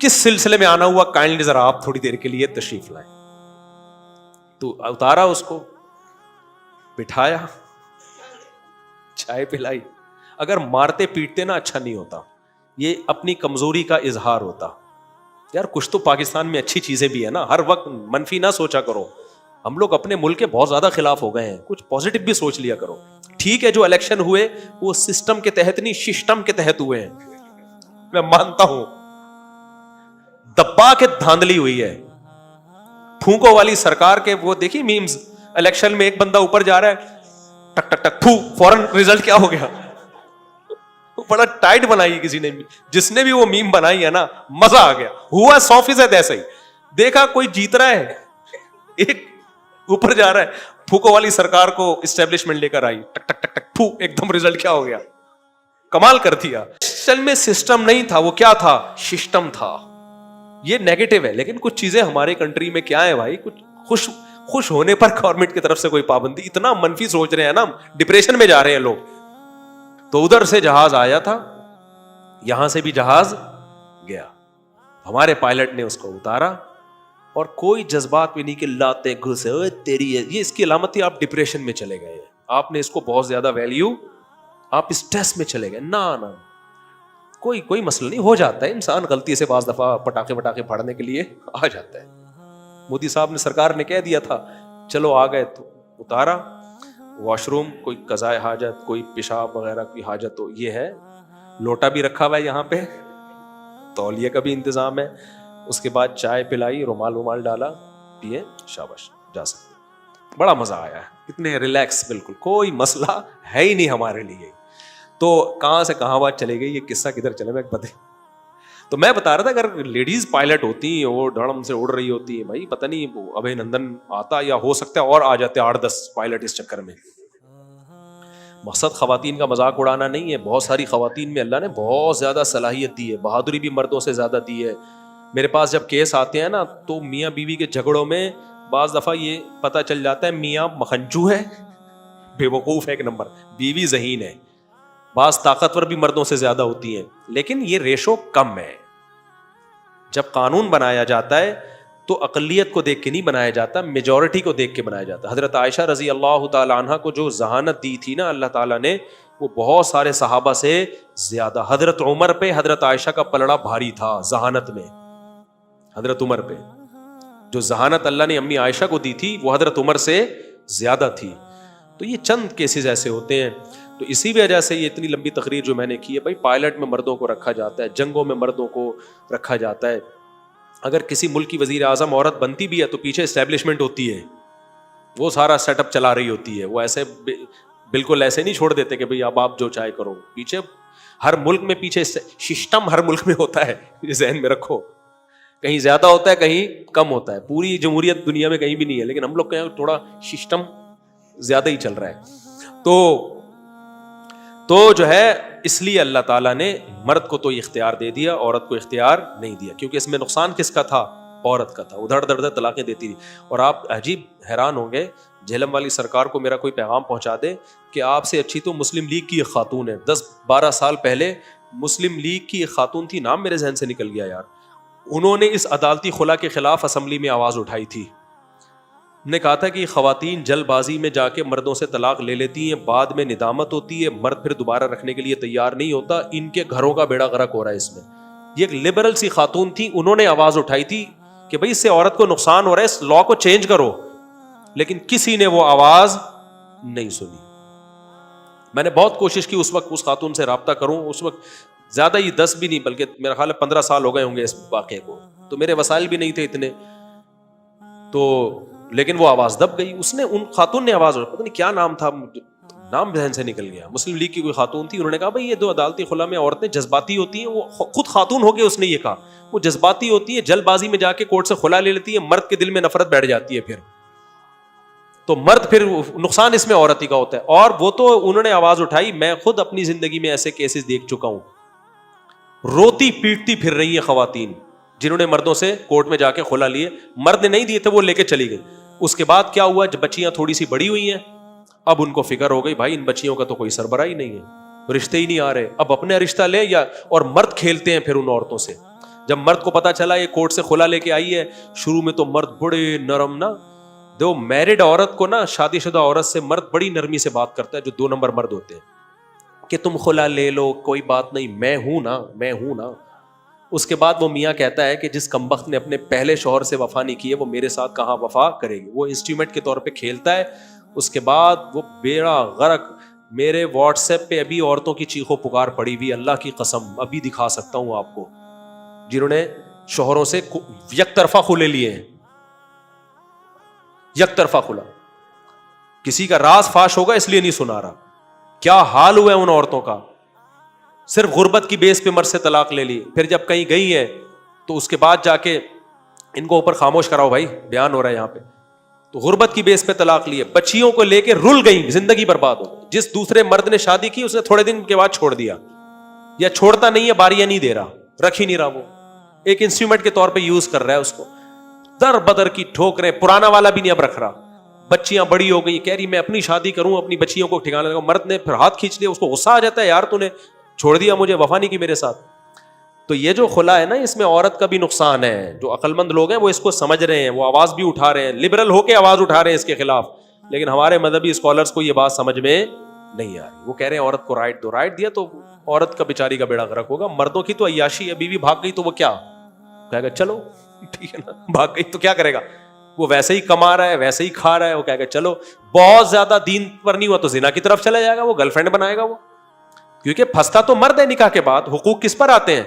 کس سلسلے میں آنا ہوا کائنڈلی ذرا آپ تھوڑی دیر کے لیے تشریف لائیں. تو اتارا اس کو, بٹھایا, چائے پلائی. اگر مارتے پیٹتے نا اچھا نہیں ہوتا, یہ اپنی کمزوری کا اظہار ہوتا. یار کچھ تو پاکستان میں اچھی چیزیں بھی ہے نا, ہر وقت منفی نہ سوچا کرو. ہم لوگ اپنے ملک کے بہت زیادہ خلاف ہو گئے ہیں, کچھ پازیٹو بھی سوچ لیا کرو. ٹھیک ہے جو الیکشن ہوئے وہ سسٹم کے تحت نہیں, سسٹم کے تحت ہوئے ہیں, میں مانتا ہوں. دبا کے دھاندلی ہوئی ہے, پھونکو والی سرکار کے. وہ دیکھی میمز, الیکشن میں ایک بندہ اوپر جا رہا ہے, ٹک ٹک ٹک پھو, فوراً رزلٹ کیا ہو گیا. بڑا ٹائٹ بنائی کسی نے, جس نے بھی وہ میم بنائی ہے نا, مزہ آ گیا. ہوا 100% ایسا ہی. دیکھا کوئی جیت رہا ہے, ایک اوپر جا رہا ہے, پھوکو والی سرکار کو اسٹیبلشمنٹ لے کر آئی, ٹک ٹک ٹک ٹک پھو, ایک دم رزلٹ کیا ہو گیا, کمال کر دیا. اصل میں سسٹم نہیں تھا, وہ کیا تھا, سسٹم تھا. یہ نیگیٹو ہے, لیکن کچھ چیزیں ہمارے کنٹری میں کیا ہے بھائی, کچھ خوش ہونے پر گورنمنٹ کی طرف سے کوئی پابندی. اتنا منفی سوچ رہے ہیں نا, ڈپریشن میں جا رہے ہیں لوگ. تو ادھر سے جہاز آیا تھا, یہاں سے بھی جہاز گیا, ہمارے پائلٹ نے اس کو اتارا, اور کوئی جذبات بھی نہیں کہ لاتے گھسے تیری ہے. یہ اس کی علامت تھی آپ ڈپریشن میں چلے گئے, آپ نے اس کو بہت زیادہ ویلیو, آپ اسٹریس میں چلے گئے. نہ کوئی مسئلہ نہیں, ہو جاتا ہے انسان غلطی سے بعض دفعہ پٹاخے پھاڑنے کے لیے آ جاتا ہے. مودی صاحب نے, سرکار نے کہہ دیا تھا چلو آ گئے, تو اتارا. واش روم, کوئی قضائے حاجت, کوئی پیشاب وغیرہ کی حاجت ہو, یہ ہے. لوٹا بھی رکھا ہوا ہے یہاں پہ, تولیے کا بھی انتظام ہے. اس کے بعد چائے پلائی, رومال ڈالا, پیے, شاباش جا سکتے. بڑا مزہ آیا ہے, اتنے ریلیکس, بالکل کوئی مسئلہ ہے ہی نہیں ہمارے لیے. تو کہاں سے کہاں بات چلے گئی, یہ قصہ کدھر چلے میں بتا. تو میں بتا رہا تھا اگر لیڈیز پائلٹ ہوتی ہیں, وہ ڈھڑم سے اڑ رہی ہوتی ہیں, بھائی پتہ نہیں ابھے نندن آتا, یا ہو سکتا ہے اور آ جاتے 8-10 پائلٹ اس چکر میں. مقصد خواتین کا مذاق اڑانا نہیں ہے, بہت ساری خواتین میں اللہ نے بہت زیادہ صلاحیت دی ہے, بہادری بھی مردوں سے زیادہ دی ہے. میرے پاس جب کیس آتے ہیں نا, تو میاں بیوی کے جھگڑوں میں بعض دفعہ یہ پتہ چل جاتا ہے میاں مخنجو ہے, بے وقوف ہے ایک نمبر, بیوی ذہین ہے. بعض طاقتور بھی مردوں سے زیادہ ہوتی ہیں, لیکن یہ ریشو کم ہے. جب قانون بنایا جاتا ہے تو اقلیت کو دیکھ کے نہیں بنایا جاتا, میجورٹی کو دیکھ کے بنایا جاتا. حضرت عائشہ رضی اللہ تعالی عنہ کو جو ذہانت دی تھی نا اللہ تعالیٰ نے, وہ بہت سارے صحابہ سے زیادہ. حضرت عمر پہ حضرت عائشہ کا پلڑا بھاری تھا ذہانت میں. حضرت عمر پہ جو ذہانت اللہ نے امی عائشہ کو دی تھی, وہ حضرت عمر سے زیادہ تھی. تو یہ چند کیسز ایسے ہوتے ہیں. تو اسی وجہ سے یہ اتنی لمبی تقریر جو میں نے کی ہے, بھائی پائلٹ میں مردوں کو رکھا جاتا ہے, جنگوں میں مردوں کو رکھا جاتا ہے. اگر کسی ملک کی وزیر اعظم عورت بنتی بھی ہے تو پیچھے اسٹیبلشمنٹ ہوتی ہے, وہ سارا سیٹ اپ چلا رہی ہوتی ہے. وہ ایسے بالکل ایسے نہیں چھوڑ دیتے کہ بھئی اب آپ جو چاہے کرو. پیچھے ہر ملک میں پیچھے سسٹم ہر ملک میں ہوتا ہے, یہ ذہن میں رکھو. کہیں زیادہ ہوتا ہے, کہیں کم ہوتا ہے. پوری جمہوریت دنیا میں کہیں بھی نہیں ہے, لیکن ہم لوگ کہیں تھوڑا سسٹم زیادہ ہی چل رہا ہے. تو جو ہے اس لیے اللہ تعالیٰ نے مرد کو تو اختیار دے دیا, عورت کو اختیار نہیں دیا, کیونکہ اس میں نقصان کس کا تھا, عورت کا تھا. ادھر ادھر طلاقیں دیتی تھی. اور آپ عجیب حیران ہوں گے, جہلم والی سرکار کو میرا کوئی پیغام پہنچا دے کہ آپ سے اچھی تو مسلم لیگ کی ایک خاتون ہے. 10-12 سال پہلے مسلم لیگ کی ایک خاتون تھی, نام میرے ذہن سے نکل گیا یار, انہوں نے اس عدالتی خلا کے خلاف اسمبلی میں آواز اٹھائی تھی. نے کہا تھا کہ خواتین جلد بازی میں جا کے مردوں سے طلاق لے لیتی ہیں, بعد میں ندامت ہوتی ہے, مرد پھر دوبارہ رکھنے کے لیے تیار نہیں ہوتا, ان کے گھروں کا بیڑا غرق ہو رہا ہے اس میں. یہ ایک لبرل سی خاتون تھی, انہوں نے آواز اٹھائی تھی کہ بھئی اس سے عورت کو نقصان ہو رہا ہے, اس لا کو چینج کرو. لیکن کسی نے وہ آواز نہیں سنی. میں نے بہت کوشش کی اس وقت اس خاتون سے رابطہ کروں. اس وقت زیادہ ہی 10 بھی نہیں بلکہ میرا خیال ہے 15 سال ہو گئے ہوں گے اس واقعے کو, تو میرے وسائل بھی نہیں تھے اتنے. تو لیکن وہ آواز دب گئی. اس نے, ان خاتون نے آواز, پتہ نہیں کیا نام تھا, نام ذہن سے نکل گیا, مسلم لیگ کی کوئی خاتون تھی. انہوں نے کہا بھائی یہ دو عدالتی خلا میں عورتیں جذباتی ہوتی ہیں. وہ خود خاتون ہو کے اس نے یہ کہا, وہ جذباتی ہوتی ہیں, جلد بازی میں جا کے کورٹ سے خلا لے لیتی ہیں, مرد کے دل میں نفرت بیٹھ جاتی ہے پھر. تو مرد پھر نقصان اس میں عورت ہی کا ہوتا ہے. اور وہ تو انہوں نے آواز اٹھائی, میں خود اپنی زندگی میں ایسے کیسز دیکھ چکا ہوں. روتی پیٹتی پھر رہی ہیں خواتین جنہوں نے مردوں سے کورٹ میں جا کے خلا لیے. مرد نے نہیں دیے تھے, وہ لے کے چلی گئی. اس کے بعد کیا ہوا, جب بچیاں تھوڑی سی بڑی ہوئی ہیں, اب ان کو فکر ہو گئی بھائی ان بچیوں کا تو کوئی سربراہ ہی نہیں ہے, رشتے ہی نہیں آ رہے, اب اپنے رشتہ لے یا, اور مرد کھیلتے ہیں پھر ان عورتوں سے. جب مرد کو پتا چلا یہ کورٹ سے خلا لے کے آئی ہے, شروع میں تو مرد بڑے نرم نا, دو میرڈ عورت کو نا, شادی شدہ عورت سے مرد بڑی نرمی سے بات کرتا ہے, جو 2 نمبر مرد ہوتے ہیں, کہ تم خلا لے لو کوئی بات نہیں, میں ہوں نا. اس کے بعد وہ میاں کہتا ہے کہ جس کمبخت نے اپنے پہلے شوہر سے وفا نہیں کی ہے وہ میرے ساتھ کہاں وفا کرے گی. وہ انسٹرومنٹ کے طور پہ کھیلتا ہے. اس کے بعد وہ بیڑا غرق. میرے واٹس ایپ پہ ابھی عورتوں کی چیخو پکار پڑی ہوئی, اللہ کی قسم ابھی دکھا سکتا ہوں آپ کو, جنہوں نے شوہروں سے یک طرفہ کھلے لیے ہیں, یک طرفہ کھلا. کسی کا راز فاش ہوگا اس لیے نہیں سنا رہا. کیا حال ہوا ہے ان عورتوں کا, صرف غربت کی بیس پہ مرد سے طلاق لے لی, پھر جب کہیں گئی ہے تو اس کے بعد جا کے ان کو اوپر خاموش کراؤ بھائی, بیان ہو رہا ہے یہاں پہ, تو غربت کی بیس پہ طلاق لیے, بچیوں کو لے کے رل گئی, زندگی برباد ہو. جس دوسرے مرد نے شادی کی اس نے تھوڑے دن کے بعد چھوڑ دیا, یا چھوڑتا نہیں ہے, باریاں نہیں دے رہا, رکھ ہی نہیں رہا, وہ ایک انسٹرومنٹ کے طور پہ یوز کر رہا ہے اس کو. در بدر کی ٹھوکریں, پرانا والا بھی نہیں اب رکھ رہا. بچیاں بڑی ہو گئی, کہہ رہی میں اپنی شادی کروں, اپنی بچیوں کو ٹھکانے لگا. مرد نے پھر ہاتھ کھینچ لیا, اس کو غصہ آ جاتا ہے, یار تو نے چھوڑ دیا مجھے, وفا نہیں کی میرے ساتھ. تو یہ جو خلا ہے نا, اس میں عورت کا بھی نقصان ہے. جو عقل مند لوگ ہیں وہ اس کو سمجھ رہے ہیں, وہ آواز بھی اٹھا رہے ہیں, لبرل ہو کے آواز اٹھا رہے ہیں اس کے خلاف, لیکن ہمارے مذہبی اسکالرس کو یہ بات سمجھ میں نہیں آ رہی. وہ کہہ رہے ہیں عورت کو رائٹ دو, رائٹ دیا تو عورت کا بیچاری کا بیڑا غرق ہوگا. مردوں کی تو عیاشی ہے, بیوی بھاگ گئی تو وہ کیا کہے گا, چلو ٹھیک ہے نا, بھاگ گئی تو کیا کرے گا, وہ ویسے ہی کما رہا ہے, ویسے ہی کھا رہا ہے, وہ کہے گا چلو. بہت زیادہ دین پر نہیں ہوا تو زنا کی طرف چلا جائے گا, وہ گرل فرینڈ بنائے گا وہ, کیونکہ پھنستا تو مرد ہے نکاح کے بعد. حقوق کس پر آتے ہیں,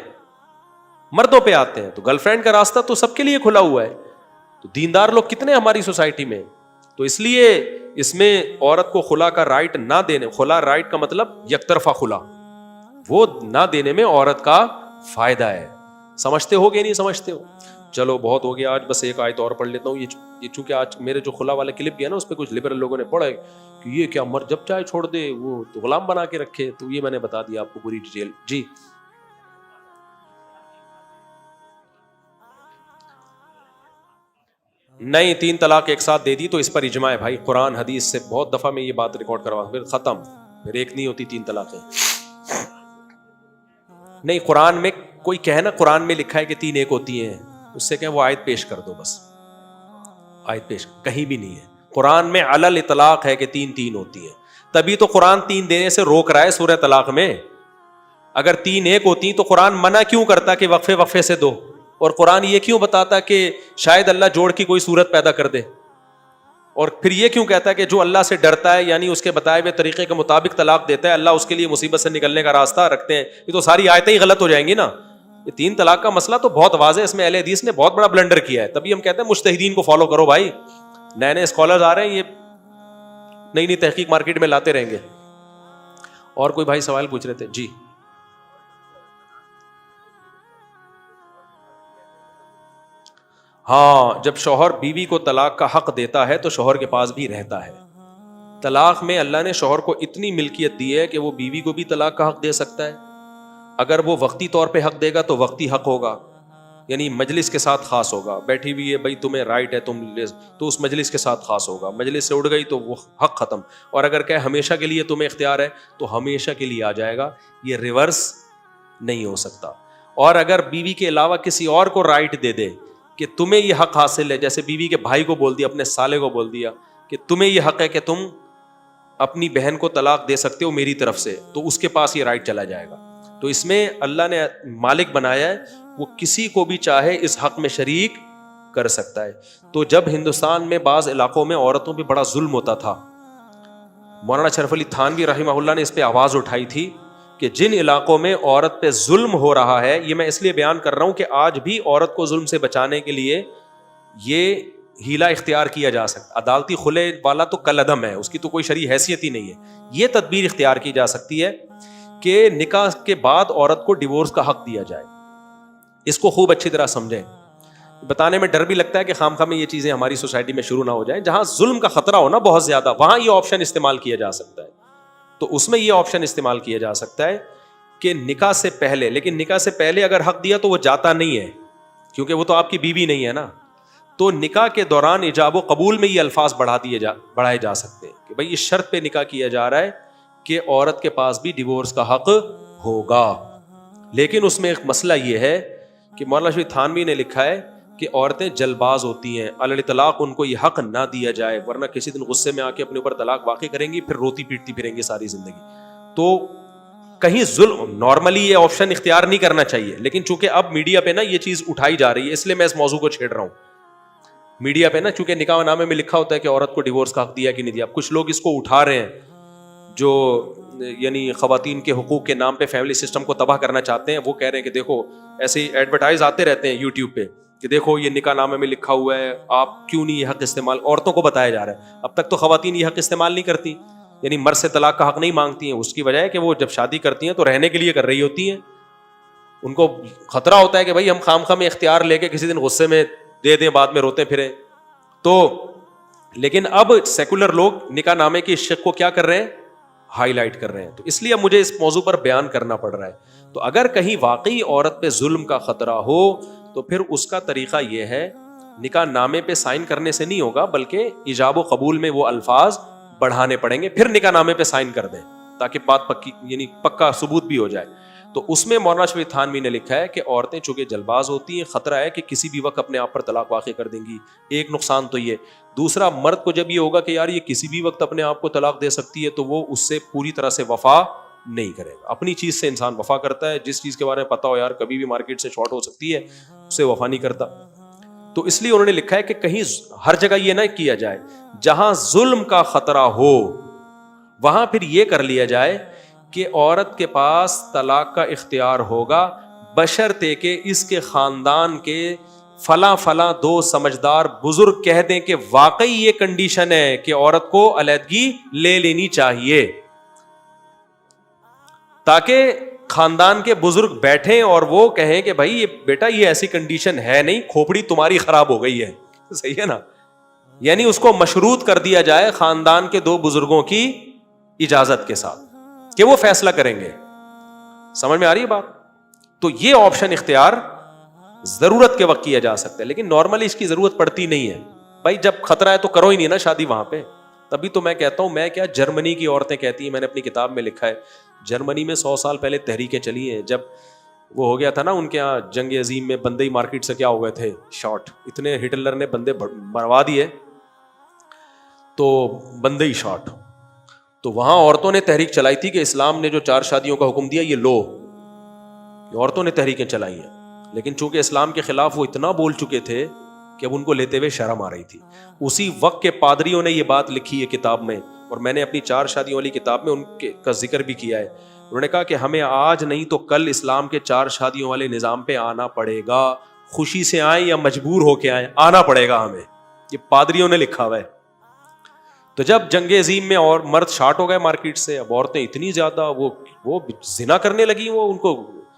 مردوں پہ آتے ہیں. تو گرل فرینڈ کا راستہ تو سب کے لیے کھلا ہوا ہے. تو دیندار لوگ کتنے ہماری سوسائٹی میں. تو اس لیے اس میں عورت کو خلا کا رائٹ نہ دینے, خلا رائٹ کا مطلب یک طرفا خلا, وہ نہ دینے میں عورت کا فائدہ ہے. سمجھتے ہو کہ نہیں سمجھتے ہو؟ چلو بہت ہو گیا آج, بس ایک آیت اور پڑھ لیتا ہوں. یہ چونکہ آج میرے جو خلا والا کلپ گیا نا, اس پہ کچھ لبرل لوگوں نے پڑھا ہے کہ یہ کیا مرد جب چاہے چھوڑ دے, وہ تو غلام بنا کے رکھے. تو یہ میں نے بتا دیا آپ کو پوری ڈیٹیل. جی نہیں, 3 طلاق ایک ساتھ دے دی تو اس پر اجماع ہے بھائی, قرآن حدیث سے بہت دفعہ میں یہ بات ریکارڈ کروا, پھر ختم, پھر ایک نہیں ہوتی 3 طلاقیں. نہیں, قرآن میں کوئی کہے نا, قرآن میں لکھا ہے کہ 3 ایک ہوتی ہیں, اس سے کہ وہ آیت پیش کر دو, بس آیت پیش, کہیں بھی نہیں ہے. قرآن میں علی الاطلاق ہے کہ 3 ہوتی ہیں, تبھی تو قرآن 3 دینے سے روک رہا ہے سورہ طلاق میں. اگر 3 ایک ہوتی تو قرآن منع کیوں کرتا کہ وقفے سے دو, اور قرآن یہ کیوں بتاتا کہ شاید اللہ جوڑ کی کوئی صورت پیدا کر دے, اور پھر یہ کیوں کہتا ہے کہ جو اللہ سے ڈرتا ہے, یعنی اس کے بتائے ہوئے طریقے کے مطابق طلاق دیتا ہے, اللہ اس کے لیے مصیبت سے نکلنے کا راستہ رکھتے ہیں. یہ تو ساری آیتیں ہی غلط ہو جائیں گی نا. یہ 3 طلاق کا مسئلہ تو بہت واضح ہے, اس میں اہل حدیث نے بہت بڑا بلنڈر کیا ہے. تبھی ہم کہتے ہیں مجتہدین کو فالو کرو بھائی, نئے اسکالرز آ رہے ہیں, یہ نئی تحقیق مارکیٹ میں لاتے رہیں گے. اور کوئی بھائی سوال پوچھ رہے تھے. جی ہاں, جب شوہر بیوی کو طلاق کا حق دیتا ہے تو شوہر کے پاس بھی رہتا ہے. طلاق میں اللہ نے شوہر کو اتنی ملکیت دی ہے کہ وہ بیوی کو بھی طلاق کا حق دے سکتا ہے. اگر وہ وقتی طور پہ حق دے گا تو وقتی حق ہوگا, یعنی مجلس کے ساتھ خاص ہوگا. بیٹھی ہوئی ہے بھائی, تمہیں رائٹ ہے, تم تو اس مجلس کے ساتھ خاص ہوگا. مجلس سے اڑ گئی تو وہ حق ختم. اور اگر کہ ہمیشہ کے لیے تمہیں اختیار ہے تو ہمیشہ کے لیے آ جائے گا, یہ ریورس نہیں ہو سکتا. اور اگر بیوی کے علاوہ کسی اور کو رائٹ دے دے کہ تمہیں یہ حق حاصل ہے, جیسے بیوی کے بھائی کو بول دیا, اپنے سالے کو بول دیا کہ تمہیں یہ حق ہے کہ تم اپنی بہن کو طلاق دے سکتے ہو میری طرف سے, تو اس کے پاس یہ رائٹ چلا جائے گا. تو اس میں اللہ نے مالک بنایا ہے, وہ کسی کو بھی چاہے اس حق میں شریک کر سکتا ہے. تو جب ہندوستان میں بعض علاقوں میں عورتوں پہ بڑا ظلم ہوتا تھا, مولانا شرف علی تھانوی رحمہ اللہ نے اس پہ آواز اٹھائی تھی کہ جن علاقوں میں عورت پہ ظلم ہو رہا ہے, یہ میں اس لیے بیان کر رہا ہوں کہ آج بھی عورت کو ظلم سے بچانے کے لیے یہ ہیلا اختیار کیا جا سکتا. عدالتی خلے والا تو کل عدم ہے, اس کی تو کوئی شرعی حیثیت ہی نہیں ہے. یہ تدبیر اختیار کی جا سکتی ہے کہ نکاح کے بعد عورت کو ڈیورس کا حق دیا جائے. اس کو خوب اچھی طرح سمجھیں. بتانے میں ڈر بھی لگتا ہے کہ خام خواہ میں یہ چیزیں ہماری سوسائٹی میں شروع نہ ہو جائیں. جہاں ظلم کا خطرہ ہو نا بہت زیادہ, وہاں یہ آپشن استعمال کیا جا سکتا ہے. تو اس میں یہ آپشن استعمال کیا جا سکتا ہے کہ نکاح سے پہلے, لیکن نکاح سے پہلے اگر حق دیا تو وہ جاتا نہیں ہے, کیونکہ وہ تو آپ کی بیوی نہیں ہے نا. تو نکاح کے دوران ایجاب و قبول میں یہ الفاظ بڑھائے جا سکتے ہیں کہ بھائی اس شرط پہ نکاح کیا جا رہا ہے کہ عورت کے پاس بھی ڈیورس کا حق ہوگا. لیکن اس میں ایک مسئلہ یہ ہے کہ مولانا شفیع تھانوی نے لکھا ہے کہ عورتیں جلد باز ہوتی ہیں, علی طلاق ان کو یہ حق نہ دیا جائے ورنہ کسی دن غصے میں آ کے اپنے اوپر طلاق واقع کریں گی, پھر روتی پیٹتی پھریں گی ساری زندگی. تو کہیں ظلم, نارملی یہ آپشن اختیار نہیں کرنا چاہیے, لیکن چونکہ اب میڈیا پہ نا یہ چیز اٹھائی جا رہی ہے, اس لیے میں اس موضوع کو چھیڑ رہا ہوں. میڈیا پہ نا چونکہ نکاح نامے میں لکھا ہوتا ہے کہ عورت کو ڈیورس کا حق دیا کہ نہیں دیا, اب کچھ لوگ اس کو اٹھا رہے ہیں جو یعنی خواتین کے حقوق کے نام پہ فیملی سسٹم کو تباہ کرنا چاہتے ہیں. وہ کہہ رہے ہیں کہ دیکھو ایسے ایڈورٹائز آتے رہتے ہیں یوٹیوب پہ کہ دیکھو یہ نکاح نامے میں لکھا ہوا ہے, آپ کیوں نہیں یہ حق استعمال, عورتوں کو بتایا جا رہا ہے. اب تک تو خواتین یہ حق استعمال نہیں کرتی, یعنی مرد سے طلاق کا حق نہیں مانگتی ہیں. اس کی وجہ ہے کہ وہ جب شادی کرتی ہیں تو رہنے کے لیے کر رہی ہوتی ہیں, ان کو خطرہ ہوتا ہے کہ بھائی ہم خام میں اختیار لے کے کسی دن غصے میں دے دیں, بعد میں روتے پھریں. تو لیکن اب سیکولر لوگ نکاح نامے کی شق کو کیا کر رہے ہیں, ہائی لائٹ کر رہے ہیں. تو اس لیے اب مجھے اس موضوع پر بیان کرنا پڑ رہا ہے. تو اگر کہیں واقعی عورت پہ ظلم کا خطرہ ہو تو پھر اس کا طریقہ یہ ہے, نکاح نامے پہ سائن کرنے سے نہیں ہوگا بلکہ ایجاب و قبول میں وہ الفاظ بڑھانے پڑیں گے, پھر نکاح نامے پہ سائن کر دیں تاکہ بات پکی یعنی پکا ثبوت بھی ہو جائے. تو اس میں مولانا شفیع تھانوی نے لکھا ہے کہ عورتیں چونکہ جلباز ہوتی ہیں, خطرہ ہے کہ کسی بھی وقت اپنے آپ پر طلاق واقع کر دیں گی. ایک نقصان تو یہ. دوسرا, مرد کو جب یہ ہوگا کہ یار یہ کسی بھی وقت اپنے آپ کو طلاق دے سکتی ہے تو وہ اس سے پوری طرح سے وفا نہیں کرے گا. اپنی چیز سے انسان وفا کرتا ہے, جس چیز کے بارے میں پتا ہو یار کبھی بھی مارکیٹ سے شارٹ ہو سکتی ہے, اسے وفا نہیں کرتا. تو اس لیے انہوں نے لکھا ہے کہ کہیں ہر جگہ یہ نہ کیا جائے, جہاں ظلم کا خطرہ ہو وہاں پھر یہ کر لیا جائے کہ عورت کے پاس طلاق کا اختیار ہوگا بشرطے کہ اس کے خاندان کے فلاں فلاں دو سمجھدار بزرگ کہہ دیں کہ واقعی یہ کنڈیشن ہے کہ عورت کو علیحدگی لے لینی چاہیے, تاکہ خاندان کے بزرگ بیٹھیں اور وہ کہیں کہ بھائی یہ بیٹا یہ ایسی کنڈیشن ہے نہیں, کھوپڑی تمہاری خراب ہو گئی ہے. صحیح ہے نا, یعنی اس کو مشروط کر دیا جائے خاندان کے دو بزرگوں کی اجازت کے ساتھ کہ وہ فیصلہ کریں گے. سمجھ میں آ رہی ہے بات؟ تو یہ آپشن اختیار ضرورت کے وقت کیا جا سکتا ہے, لیکن نارملی اس کی ضرورت پڑتی نہیں ہے. بھائی جب خطرہ ہے تو کرو ہی نہیں نا شادی وہاں پہ. تبھی تو میں کہتا ہوں, میں کیا جرمنی کی عورتیں کہتی ہیں, میں نے اپنی کتاب میں لکھا ہے, جرمنی میں 100 سال پہلے تحریکیں چلی ہیں. جب وہ ہو گیا تھا نا ان کے یہاں جنگ عظیم میں بندے مارکیٹ سے کیا ہو گئے تھے, شارٹ, اتنے ہٹلر نے بندے مروا دیے تو بندے ہی شارٹ. تو وہاں عورتوں نے تحریک چلائی تھی کہ اسلام نے جو 4 شادیوں کا حکم دیا یہ لو, عورتوں نے تحریکیں چلائی ہیں. لیکن چونکہ اسلام کے خلاف وہ اتنا بول چکے تھے کہ اب ان کو لیتے ہوئے شرم آ رہی تھی. اسی وقت کے پادریوں نے یہ بات لکھی ہے کتاب میں, اور میں نے اپنی 4 شادیوں والی کتاب میں ان کا ذکر بھی کیا ہے. انہوں نے کہا کہ ہمیں آج نہیں تو کل اسلام کے 4 شادیوں والے نظام پہ آنا پڑے گا, خوشی سے آئیں یا مجبور ہو کے آئیں, آنا پڑے گا ہمیں. یہ پادریوں نے لکھا ہوا ہے. تو جب جنگ عظیم میں اور مرد شارٹ ہو گئے مارکیٹ سے, اب عورتیں اتنی زیادہ وہ زنا کرنے لگی, وہ ان کو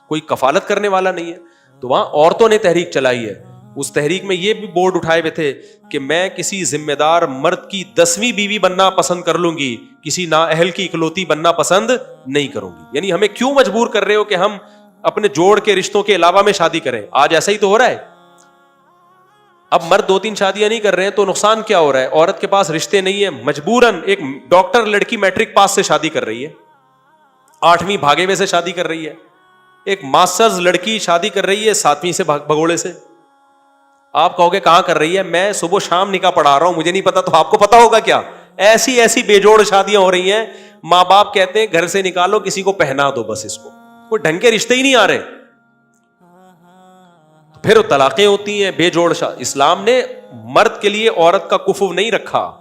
کوئی کفالت کرنے والا نہیں ہے. تو وہاں عورتوں نے تحریک چلائی ہے. اس تحریک میں یہ بھی بورڈ اٹھائے ہوئے تھے کہ میں کسی ذمہ دار مرد کی 10ویں بیوی بننا پسند کر لوں گی, کسی نااہل کی اکلوتی بننا پسند نہیں کروں گی. یعنی ہمیں کیوں مجبور کر رہے ہو کہ ہم اپنے جوڑ کے رشتوں کے علاوہ میں شادی کریں؟ آج ایسا ہی تو ہو رہا ہے. اب مرد 2-3 شادیاں نہیں کر رہے ہیں تو نقصان کیا ہو رہا ہے؟ عورت کے پاس رشتے نہیں ہے, مجبوراً ایک ڈاکٹر لڑکی میٹرک پاس سے شادی کر رہی ہے, 8ویں بھاگے ہوئے سے شادی کر رہی ہے. ایک ماسٹرز لڑکی شادی کر رہی ہے 7ویں سے بھگوڑے سے. آپ کہو گے کہاں کر رہی ہے؟ میں صبح شام نکاح پڑھا رہا ہوں, مجھے نہیں پتا تو آپ کو پتا ہوگا کیا؟ ایسی بے جوڑ شادیاں ہو رہی ہیں, ماں باپ کہتے ہیں گھر سے نکالو, کسی کو پہنا دو, بس اس کو کوئی ڈھنگ کے رشتے ہی نہیں آ رہے. پھر طلاقیں ہوتی ہیں, بے جوڑ اسلام نے مرد کے لیے عورت کا کفو نہیں رکھا,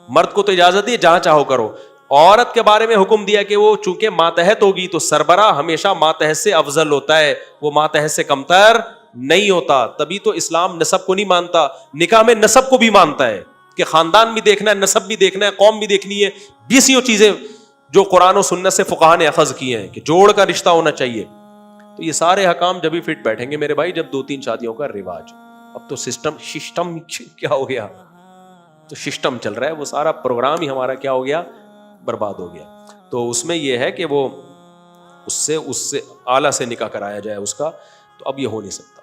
مرد کو تو اجازت دی جہاں چاہو کرو. عورت کے بارے میں حکم دیا کہ وہ چونکہ ماتحت ہوگی تو سربراہ ہمیشہ ماتحت سے افضل ہوتا ہے, وہ ماتحت سے کمتر نہیں ہوتا. تبھی تو اسلام نسب کو نہیں مانتا, نکاح میں نسب کو بھی مانتا ہے کہ خاندان بھی دیکھنا ہے, نسب بھی دیکھنا ہے, قوم بھی دیکھنی ہے. 20 چیزیں جو قرآن و سنت سے فقہا نے اخذ کی ہیں کہ جوڑ کا رشتہ ہونا چاہیے. تو یہ سارے حکام جب ہی فٹ بیٹھیں گے میرے بھائی, جب 2-3 شادیوں کا رواج. اب تو سسٹم کیا ہو گیا, تو سسٹم چل رہا ہے, وہ سارا پروگرام ہی ہمارا کیا ہو گیا, برباد ہو گیا. تو اس میں یہ ہے کہ وہ اس سے اعلیٰ سے نکاح کرایا جائے اس کا, تو اب یہ ہو نہیں سکتا.